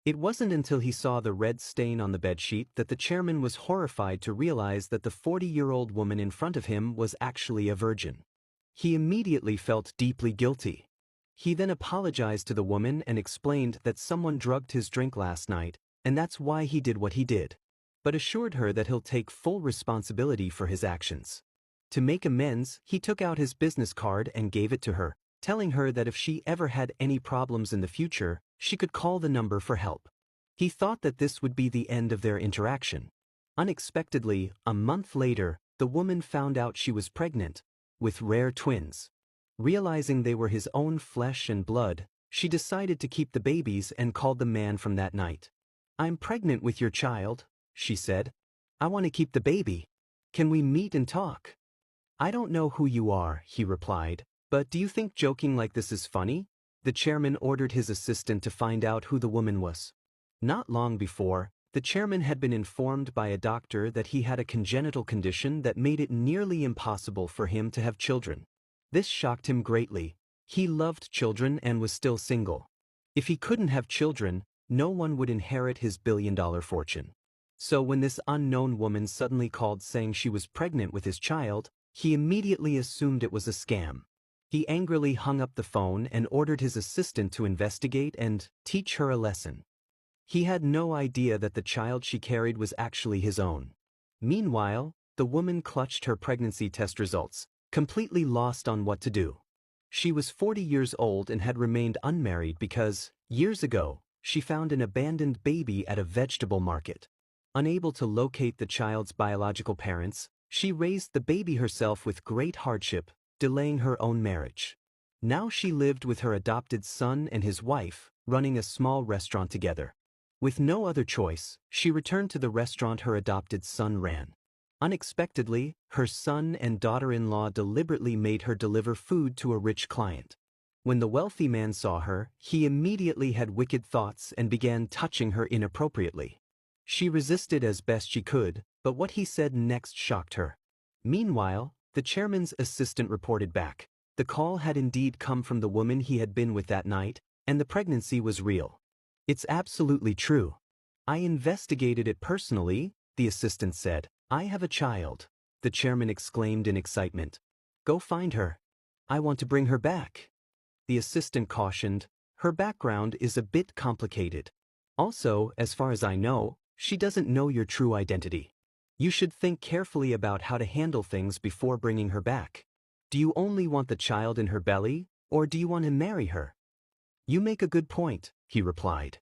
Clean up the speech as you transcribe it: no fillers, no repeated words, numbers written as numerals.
It wasn't until he saw the red stain on the bedsheet that the chairman was horrified to realize that the 40-year-old woman in front of him was actually a virgin. He immediately felt deeply guilty. He then apologized to the woman and explained that someone drugged his drink last night, and that's why he did what he did, but assured her that he'll take full responsibility for his actions. To make amends, he took out his business card and gave it to her, telling her that if she ever had any problems in the future, she could call the number for help. He thought that this would be the end of their interaction. Unexpectedly, a month later, the woman found out she was pregnant, with rare twins. Realizing they were his own flesh and blood, she decided to keep the babies and called the man from that night. "I'm pregnant with your child," she said. "I want to keep the baby. Can we meet and talk?" "I don't know who you are," he replied, "but do you think joking like this is funny?" The chairman ordered his assistant to find out who the woman was. Not long before, the chairman had been informed by a doctor that he had a congenital condition that made it nearly impossible for him to have children. This shocked him greatly. He loved children and was still single. If he couldn't have children, no one would inherit his billion-dollar fortune. So when this unknown woman suddenly called saying she was pregnant with his child, he immediately assumed it was a scam. He angrily hung up the phone and ordered his assistant to investigate and teach her a lesson. He had no idea that the child she carried was actually his own. Meanwhile, the woman clutched her pregnancy test results, completely lost on what to do. She was 40 years old and had remained unmarried because, years ago, she found an abandoned baby at a vegetable market. Unable to locate the child's biological parents, she raised the baby herself with great hardship, delaying her own marriage. Now she lived with her adopted son and his wife, running a small restaurant together. With no other choice, she returned to the restaurant her adopted son ran. Unexpectedly, her son and daughter-in-law deliberately made her deliver food to a rich client. When the wealthy man saw her, he immediately had wicked thoughts and began touching her inappropriately. She resisted as best she could, but what he said next shocked her. Meanwhile, the chairman's assistant reported back. The call had indeed come from the woman he had been with that night, and the pregnancy was real. "It's absolutely true. I investigated it personally," the assistant said. "I have a child," the chairman exclaimed in excitement. "Go find her. I want to bring her back." The assistant cautioned, "Her background is a bit complicated. Also, as far as I know, she doesn't know your true identity. You should think carefully about how to handle things before bringing her back. Do you only want the child in her belly, or do you want to marry her?" "You make a good point," he replied.